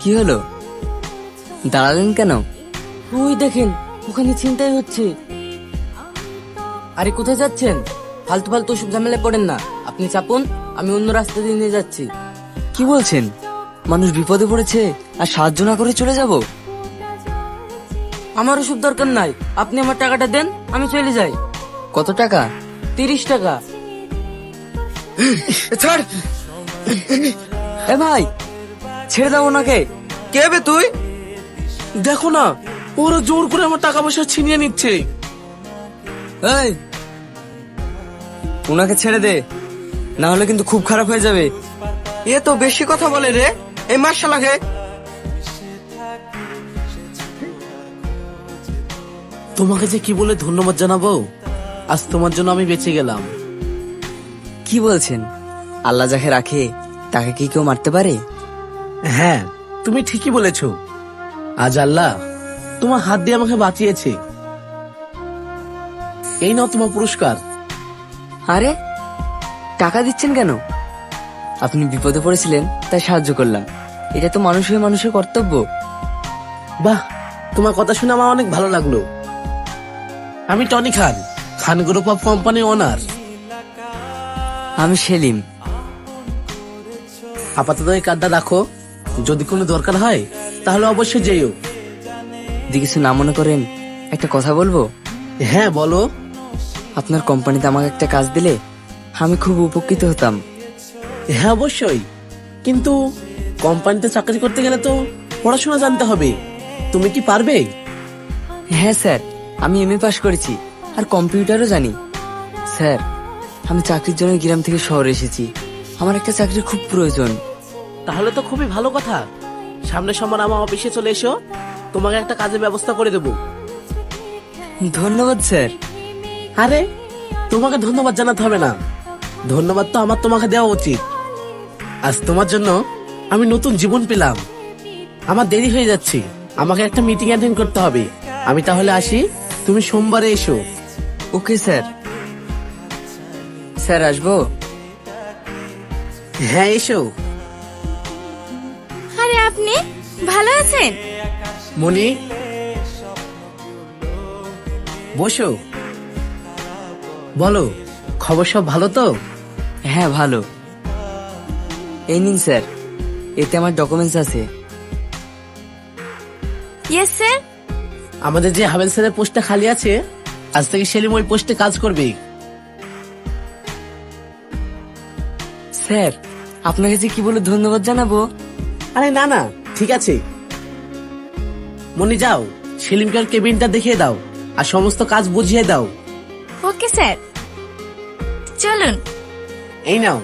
কি হলো, দাঁড়ালেন কেন? ওই দেখেন, ওখানে ছিনতাই হচ্ছে। আরে কোথায় যাচ্ছেন? ফালতু ফালতু ওসব ঝামেলায় পড়েন না। আপনি চাপুন, আমি অন্য রাস্তা দিয়ে নিয়ে যাচ্ছি। কি বলছেন? মানুষ বিপদে পড়েছে আর সাহায্য না করে চলে যাব? আমার ওসব দরকার নাই। আপনি আমার টাকাটা দেন, আমি চলে যাই। কত টাকা? 30 টাকা। ছাড়। এ ভাই, ছেড়ে দাও ওনাকে। কে বে তুই? দেখো না, ওরা জোর করে আমার টাকা পয়সা ছিনিয়ে নিচ্ছে। এই, ওনাকে ছেড়ে দে, না হলে কিন্তু খুব খারাপ হয়ে যাবে। এ তো বেশি কথা বলে রে, এই মার্শালাকে। তোমাকে যে কি বলে ধন্যবাদ জানাবো, আজ তোমার জন্য আমি বেঁচে গেলাম। কি বলছেন? আল্লাহ যাকে রাখে তাকে কি কেউ মারতে পারে? হ্যাঁ, তুমি ঠিকই বলেছো। আজ আল্লাহ তোমার হাত দিয়ে আমাকে বাঁচিয়েছে। এই নাও তোমার পুরস্কার। আরে, টাকা দিচ্ছেন কেন? আপনি বিপদে পড়েছিলেন তাই সাহায্য করলাম। এটা তো মানুষ হয়ে মানুষের কর্তব্য। বাহ, তোমার কথা শুনে আমার অনেক ভালো লাগলো। আমি Tony Khan, Khan group of কোম্পানির ওনার। আমি সেলিম। আপাতত এই কার্ডটা রাখো, যদি কোনো দরকার হয় তাহলে অবশ্যই যেও। যদি কিছু না মনে করেন, একটা কথা বলবো? হ্যাঁ বলো। আপনার কোম্পানিতে আমাকে একটা কাজ দিলে আমি খুব উপকৃত হতাম। হ্যাঁ অবশ্যই, কিন্তু কোম্পানিতে চাকরি করতে গেলে তো পড়াশোনা জানতে হবে। তুমি কি পারবে? হ্যাঁ স্যার, আমি এমএ পাশ করেছি আর কম্পিউটারও জানি। স্যার, আমি চাকরির জন্য গ্রাম থেকে শহরে এসেছি। আমার একটা চাকরির খুব প্রয়োজন। তাহলে তো খুবই ভালো কথা। সামনের সময় আমার অফিসে চলে এসো, তোমাকে একটা কাজের ব্যবস্থা করে দেবো। ধন্যবাদ স্যার। আরে, তোমাকে ধন্যবাদ জানাতে হবে না, ধন্যবাদ তো আমার তোমাকে দেওয়া উচিত। আজ তোমার জন্য আমি নতুন জীবন পেলাম। আমার দেরি হয়ে যাচ্ছে, আমাকে একটা মিটিং অ্যাটেন্ড করতে হবে। আমি তাহলে আসি, তুমি সোমবারে এসো। Okay sir. স্যার, আসবো? হ্যাঁ এসো। আরে আপনি ভালো আছেন? মনি, বসো। বলো, খবর সব ভালো তো? হ্যাঁ ভালো। এই নিন স্যার, এতে আমার ডকুমেন্টস আছে। Yes sir. আমাদের যে হাবেল স্যারের পোস্টটা খালি আছে, আজ থেকে সেলিম ওই পোস্টে কাজ করবে। স্যার, আপনাকে যে কি বলে ধন্যবাদ জানাবো। আরে না না, ঠিক আছে। মনি যাও, সেলিমকে ওর কেবিনটা দেখিয়ে দাও আর সমস্ত কাজ বুঝিয়ে দাও। ওকে স্যার, চলুন। এই নাও।